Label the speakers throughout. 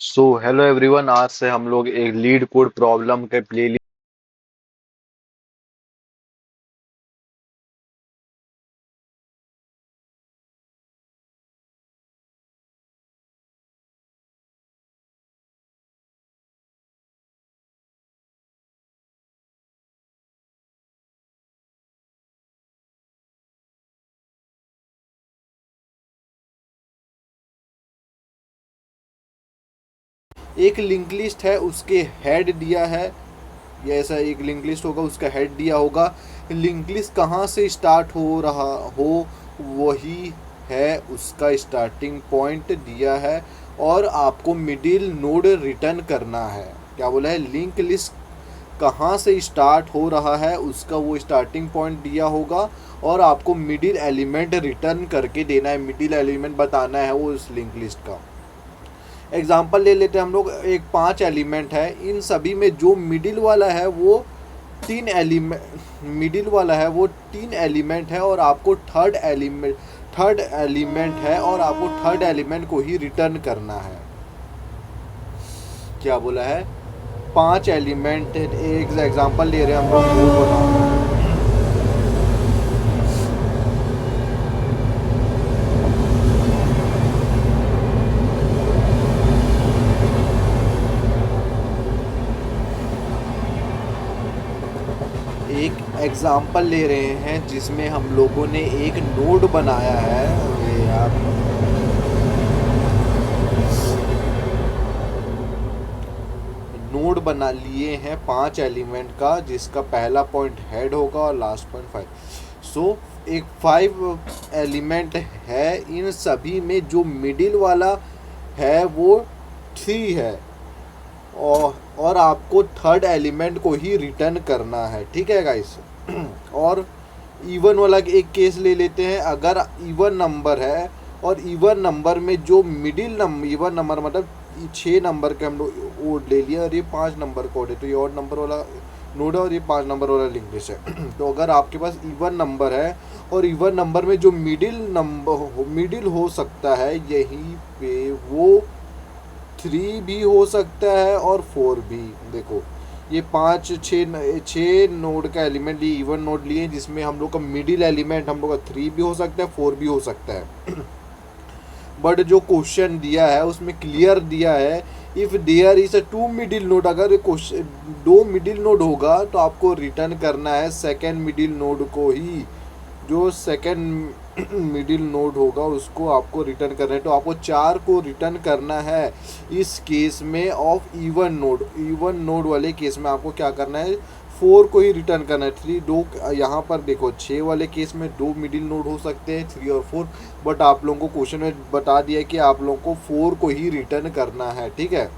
Speaker 1: So hello everyone, आज से हम लोग एक लीड कोड प्रॉब्लम के प्ले।
Speaker 2: एक लिंक लिस्ट है, उसके हेड दिया है। ये ऐसा एक लिंक लिस्ट होगा, उसका हेड दिया होगा। लिंक लिस्ट कहाँ से स्टार्ट हो रहा हो, वही है उसका स्टार्टिंग पॉइंट दिया है। और आपको मिडिल नोड रिटर्न करना है। क्या बोला है? लिंक लिस्ट कहाँ से स्टार्ट हो रहा है उसका वो स्टार्टिंग पॉइंट दिया होगा, और आपको मिडिल एलिमेंट रिटर्न करके देना है। मिडिल एलिमेंट बताना है वो उस लिंक लिस्ट का। एग्जाम्पल ले लेते हैं हम लोग। एक 5 एलिमेंट है, इन सभी में जो मिडिल वाला है वो 3 एलिमेंट है, और आपको थर्ड एलिमेंट है, और आपको थर्ड एलिमेंट को ही रिटर्न करना है। क्या बोला है? 5 एलिमेंट, एक एग्जाम्पल ले रहे हैं हम लोग, कोड बनाओ। एक एग्जाम्पल ले रहे हैं जिसमें हम लोगों ने एक नोड बनाया है। ये यार, नोड बना लिए हैं 5 एलिमेंट का, जिसका पहला पॉइंट हेड होगा और लास्ट पॉइंट 5। सो एक 5 एलिमेंट है, इन सभी में जो मिडिल वाला है वो 3 है, और आपको थर्ड एलिमेंट को ही रिटर्न करना है। ठीक है गाइस? और इवन वाला एक केस ले लेते हैं। अगर इवन नंबर है, और इवन नंबर में जो मिडिल नंबर, इवन नंबर मतलब 6 नंबर के हम लोग ओड ले लिया, और ये 5 नंबर कोड है, तो ये ऑड नंबर वाला नोड है, और ये 5 नंबर वाला लिंक लिस्ट है। तो अगर आपके पास इवन नंबर है, और इवन नंबर में जो मिडिल हो सकता है, यहीं पे वो 3 भी हो सकता है और 4 भी। देखो, ये 5 6 नोड का एलिमेंट लिए, इवन नोड लिए, जिसमें हम लोग का मिडिल एलिमेंट हम लोग का 3 भी हो सकता है, 4 भी हो सकता है। बट जो क्वेश्चन दिया है उसमें क्लियर दिया है, if there is a 2 middle node. अगर क्वेश्चन 2 मिडिल नोड होगा तो आपको रिटर्न करना है सेकेंड मिडिल नोड को ही। जो सेकेंड मिडिल नोड होगा उसको आपको रिटर्न करना है, तो आपको 4 को रिटर्न करना है। इस केस में ऑफ इवन नोड वाले केस में आपको क्या करना है? 4 को ही रिटर्न करना है। 3 दो, यहाँ पर देखो 6 वाले केस में 2 मिडिल नोड हो सकते हैं, 3 और 4। बट आप लोगों को क्वेश्चन में बता दिया कि आप लोगों को 4 को ही रिटर्न करना है। ठीक है?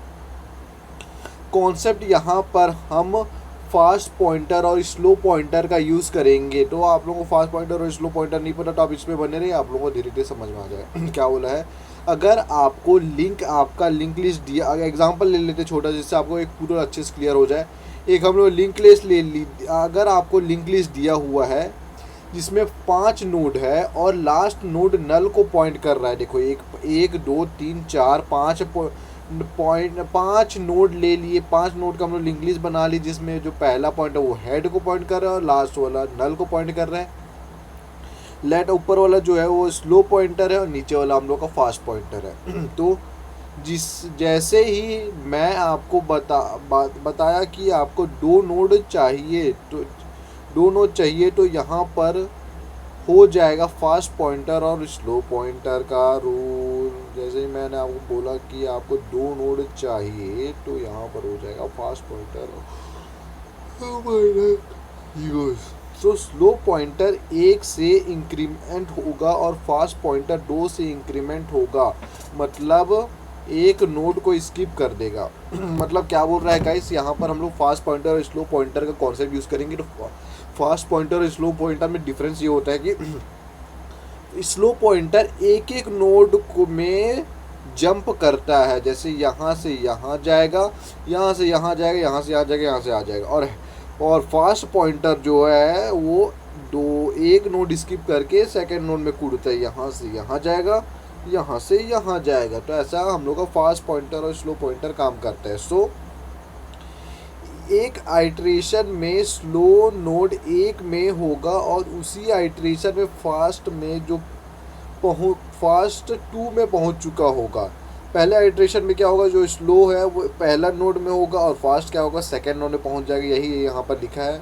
Speaker 2: कॉन्सेप्ट यहाँ पर हम फास्ट पॉइंटर और स्लो पॉइंटर का यूज़ करेंगे। तो आप लोगों को फास्ट पॉइंटर और स्लो पॉइंटर नहीं पता तो आप इसमें बने रहिए, आप लोगों को धीरे धीरे समझ में आ जाए। क्या बोला है? अगर आपको आपका लिंक लिस्ट दिया, अगर एग्जांपल ले लेते छोटा, जिससे आपको एक पूरा अच्छे से क्लियर हो जाए। एक हम लोग लिंक लिस्ट ले ली। अगर आपको लिंक लिस्ट दिया हुआ है जिसमें 5 नोड है, और लास्ट नोड नल को पॉइंट कर रहा है। देखो, एक एक दो तीन चार पाँच पॉइंट, 5 नोड ले लिए। 5 नोड का हम लोग लिंक लिस्ट बना ली, जिसमें जो पहला पॉइंट है वो हेड को पॉइंट कर रहा है, और लास्ट वाला नल को पॉइंट कर रहा है। लेट ऊपर वाला जो है वो स्लो पॉइंटर है, और नीचे वाला हम लोग का फास्ट पॉइंटर है। तो जिस जैसे ही मैं आपको बताया कि आपको 2 नोड चाहिए, तो यहाँ पर हो जाएगा फास्ट पॉइंटर और स्लो पॉइंटर का रूल। जैसे ही मैंने आपको बोला कि आपको 2 नोड चाहिए, तो यहाँ पर हो जाएगा फास्ट पॉइंटर। तो स्लो पॉइंटर 1 से इंक्रीमेंट होगा, और फास्ट पॉइंटर 2 से इंक्रीमेंट होगा। मतलब एक नोड को स्किप कर देगा। मतलब क्या बोल रहा है गाइस? यहाँ पर हम लोग फास्ट पॉइंटर और स्लो पॉइंटर का कॉन्सेप्ट यूज़ करेंगे। तो फास्ट पॉइंटर और स्लो पॉइंटर में डिफरेंस ये होता है कि स्लो पॉइंटर एक एक नोड को में जंप करता है। जैसे यहाँ से यहाँ जाएगा, यहाँ से यहाँ जाएगा, यहाँ से यहाँ जाएगा, यहाँ से आ जाएगा। और फास्ट पॉइंटर जो है वो एक नोड स्किप करके सेकंड नोड में कूदता है। यहाँ से यहाँ जाएगा, यहाँ से यहाँ जाएगा। तो ऐसा हम लोग का फास्ट पॉइंटर और स्लो पॉइंटर काम करता है। सो एक आइट्रेशन में स्लो नोड 1 में होगा और उसी आइट्रेशन में फास्ट में जो फास्ट 2 में पहुंच चुका होगा। पहले आइट्रेशन में क्या होगा, जो स्लो है वो पहला नोड में होगा और फास्ट क्या होगा, सेकंड नोड में पहुंच जाएगा। यही यहाँ पर लिखा है।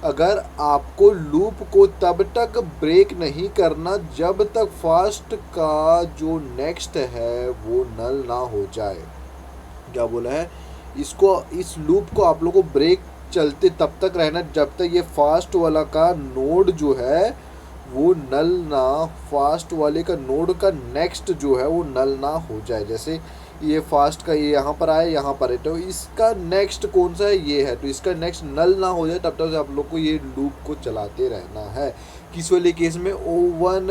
Speaker 2: अगर आपको लूप को तब तक ब्रेक नहीं करना जब तक फास्ट का जो नेक्स्ट है वो नल ना हो जाए। क्या बोला है, इस लूप को आप लोगों को ब्रेक चलते तब तक रहना जब तक ये फास्ट वाला का नोड जो है वो नल ना, फास्ट वाले का नोड का नेक्स्ट जो है वो नल ना हो जाए। जैसे ये फास्ट का ये यहाँ पर आया, यहाँ पर है, तो इसका नेक्स्ट कौन सा है, ये है, तो इसका नेक्स्ट नल ना हो जाए तब तक आप लोग को ये लूप को चलाते रहना है। किस वाले केस में, O1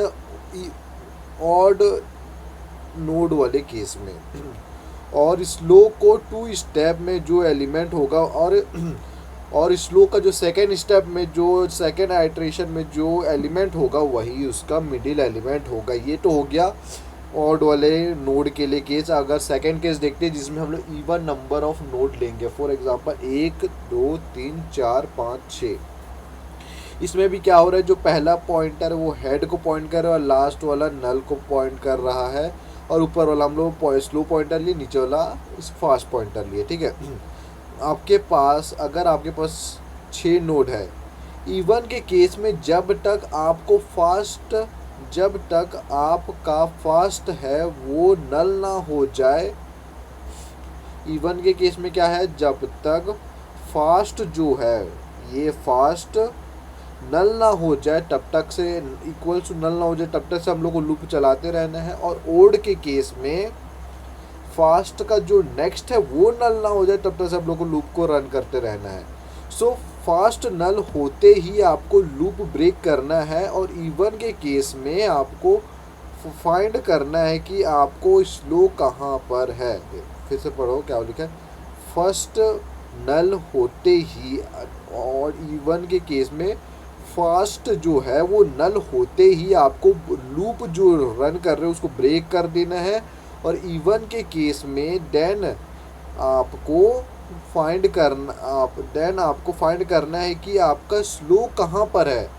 Speaker 2: ऑड नोड वाले केस में। और स्लो को 2 स्टेप में जो एलिमेंट होगा और स्लो का जो सेकेंड स्टेप में जो सेकेंड आइट्रेशन में जो एलिमेंट होगा वही उसका मिडिल एलिमेंट होगा। ये तो हो गया ऑड वाले नोड के लिए केस। अगर सेकेंड केस देखते हैं जिसमें हम लोग इवन नंबर ऑफ नोड लेंगे, फॉर एग्जांपल 1 2 3 4 5 6। इसमें भी क्या हो रहा है, जो पहला पॉइंटर है वो हेड को पॉइंट कर रहा है और लास्ट वाला नल को पॉइंट कर रहा है, और ऊपर वाला हम लोग स्लो पॉइंटर लिए, नीचे वाला फास्ट पॉइंटर लिए। ठीक है। आपके पास अगर आपके पास 6 नोड है, इवन के केस में जब तक आपका फास्ट है वो नल ना हो जाए। इवन के केस में क्या है, जब तक फास्ट जो है ये फास्ट नल ना हो जाए तब तक से इक्वल टू नल ना हो जाए तब तक से हम लोग को लूप चलाते रहना है। और ओड के केस में फास्ट का जो नेक्स्ट है वो नल ना हो जाए तब तक से हम लोग को लूप को रन करते रहना है। सो फास्ट नल होते ही आपको लूप ब्रेक करना है, और इवन के केस में आपको फाइंड करना है कि आपको स्लो कहाँ पर है। फिर से पढ़ो क्या लिखा है, फर्स्ट नल होते ही, और इवन के केस में फास्ट जो है वो नल होते ही आपको लूप जो रन कर रहे हो उसको ब्रेक कर देना है। और इवन के केस में देन आपको फाइंड करना है कि आपका स्लो कहाँ पर है।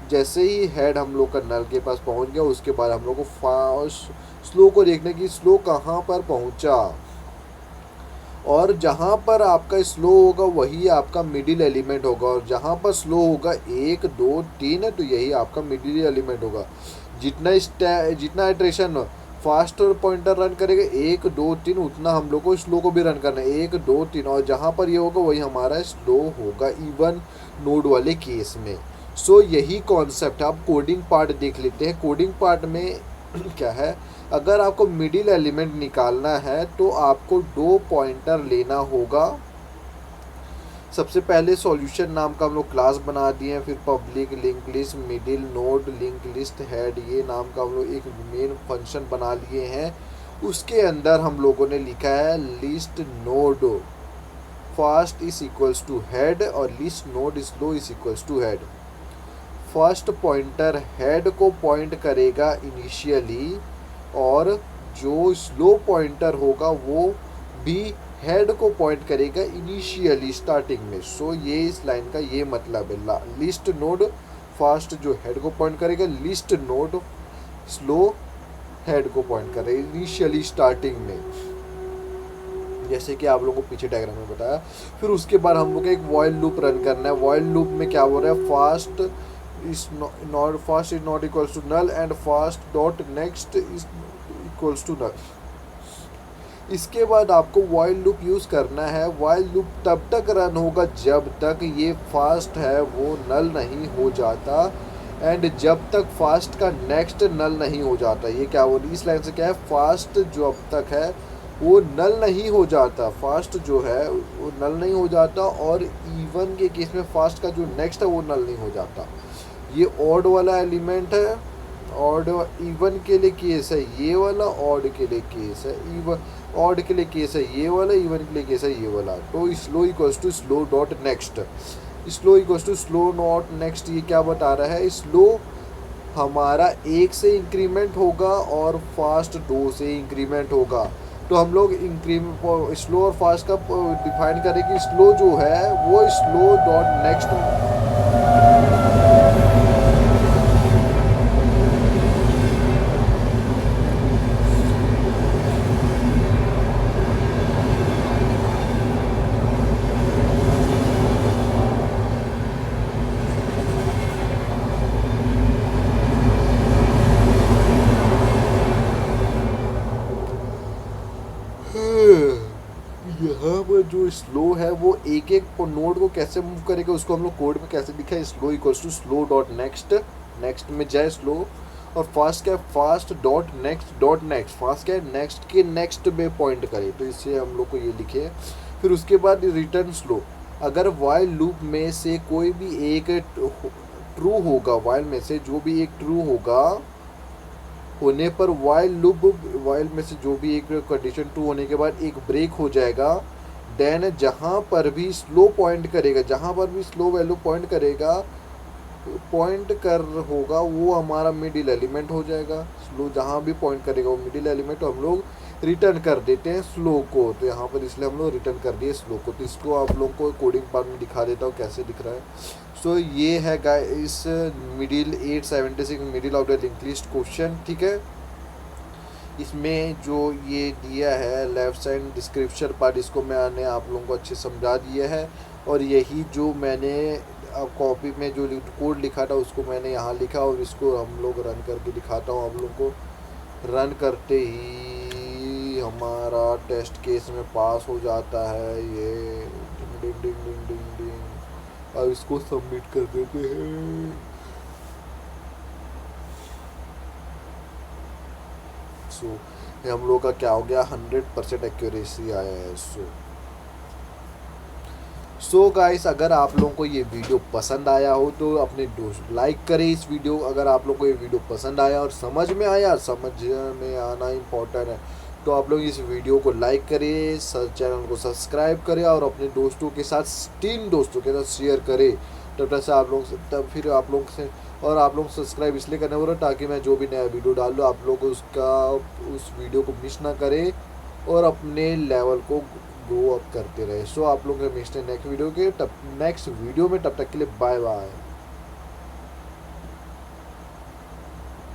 Speaker 2: जैसे ही हेड हम लोग का नल के पास पहुंच गया उसके बाद हम लोग को फास्ट स्लो को देखना कि स्लो कहाँ पर पहुंचा, और जहाँ पर आपका स्लो होगा वही आपका मिडिल एलिमेंट होगा, और जहाँ पर स्लो होगा 1 2 3 तो यही आपका मिडिल एलिमेंट होगा। जितना इटरेशन फास्ट और पॉइंटर रन करेगा 1 2 3 उतना हम लोग को स्लो को भी रन करना है 1 2 3, और जहाँ पर ये होगा वही हमारा स्लो होगा इवन नोड वाले केस में। सो यही कॉन्सेप्ट है। आप कोडिंग पार्ट देख लेते हैं। कोडिंग पार्ट में क्या है, अगर आपको मिडिल एलिमेंट निकालना है तो आपको 2 पॉइंटर लेना होगा। सबसे पहले सॉल्यूशन नाम का हम लोग क्लास बना दिए हैं, फिर public link list, middle node link list, head, ये नाम का हम लोग एक मेन फंक्शन बना लिए हैं। उसके अंदर हम लोगों ने लिखा है list node fast is equals to head और list node slow is equals to head. First pointer head को पॉइंट करेगा इनिशियली, और जो स्लो पॉइंटर होगा वो भी हेड को पॉइंट करेगा इनिशियली स्टार्टिंग में। सो ये इस लाइन का ये मतलब है, लिस्ट नोड फास्ट जो हेड को पॉइंट करेगा, लिस्ट नोड स्लो हेड को पॉइंट करेगा इनिशियली स्टार्टिंग में, जैसे कि आप लोगों को पीछे डायग्राम में बताया। फिर उसके बाद हम लोग एक वॉइल लूप रन करना है। वॉइल लूप में क्या हो रहा है, fast is not equals to null and fast dot next is equals to null. इसके बाद आपको वाइल लूप यूज़ करना है। वाइल लूप तब तक रन होगा जब तक ये फास्ट है वो नल नहीं हो जाता, एंड जब तक फास्ट का नेक्स्ट नल नहीं हो जाता। ये क्या हो रही है, इस लाइन से क्या है, फास्ट जो अब तक है वो नल नहीं हो जाता, फास्ट जो है वो नल नहीं हो जाता, और इवन के केस में फास्ट का जो नेक्स्ट है वो नल नहीं हो जाता। ये ऑड वाला एलिमेंट है, ऑड इवन के लिए केस है ये वाला, ऑड के लिए केस है इवन, ऑड के लिए केस है ये वाला, इवन के लिए केस है ये वाला। तो slow equals to slow dot next, slow equals to slow not next. ये क्या बता रहा है, स्लो हमारा 1 से इंक्रीमेंट होगा और फास्ट 2 से इंक्रीमेंट होगा। तो हम लोग स्लो और फास्ट का डिफाइन करें कि स्लो जो है वो स्लो डॉट नेक्स्ट। यहाँ पर जो स्लो है वो एक एक नोड को कैसे मूव करेगा उसको हम लोग कोड में कैसे लिखा है, slow equals to slow dot next, next में जाए स्लो। और फास्ट क्या है, फास्ट डॉट नेक्स्ट, फास्ट क्या है नेक्स्ट के नेक्स्ट में पॉइंट करे, तो इससे हम लोग को ये लिखे। फिर उसके बाद रिटर्न स्लो। अगर वाइल लूप में से कोई भी एक ट्रू होगा, वाइल में से जो भी एक ट्रू होगा होने पर वाइल में से जो भी एक कंडीशन ट्रू होने के बाद एक ब्रेक हो जाएगा। देन जहाँ पर भी स्लो पॉइंट करेगा, जहाँ पर भी स्लो वैल्यू पॉइंट कर होगा वो हमारा मिडिल एलिमेंट हो जाएगा। स्लो जहाँ भी पॉइंट करेगा वो मिडिल एलिमेंट, तो हम लोग रिटर्न कर देते हैं स्लो को। तो यहाँ पर इसलिए हम लोग रिटर्न कर दिए स्लो को। तो इसको आप लोग को कोडिंग पार्ट में दिखा देता हूँ कैसे दिख रहा है। सो ये है इस middle 876 middle of the link list question, ठीक है। इसमें जो ये दिया है लेफ्ट साइड डिस्क्रिप्शन पार्ट, इसको मैंने आप लोगों को अच्छे समझा दिया है। और यही जो मैंने कॉपी में जो कोड लिखा था उसको मैंने यहाँ लिखा, और इसको हम लोग रन करके दिखाता हूँ आप लोगों को। रन करते ही हमारा टेस्ट केस में पास हो जाता है ये, डिंग डिंग डिंग डिंग डिंग डिंग। अब इसको सबमिट कर देते हैं। सो ये हम लोग का क्या हो गया, 100% एक्यूरेसी आया है। सो गाइस, अगर आप लोगों को ये वीडियो पसंद आया हो तो अपने दोस्त लाइक करें इस वीडियो। अगर आप लोगों को ये वीडियो पसंद आया और समझ में आया, समझ में आना इम्पोर्टेंट है, तो आप लोग इस वीडियो को लाइक करें, चैनल को सब्सक्राइब करें और अपने दोस्तों के साथ 3 दोस्तों के साथ शेयर करें। तब तक से आप लोग तब फिर आप लोग से और आप लोग सब्सक्राइब इसलिए करने हो रहा ताकि मैं जो भी नया वीडियो डाल दूँ आप लोग उसका उस वीडियो को मिस ना करें और अपने लेवल को ग्रो अप करते रहे। सो आप लोग मिलते हैं नेक्स्ट वीडियो में, तब तक के लिए बाय बाय।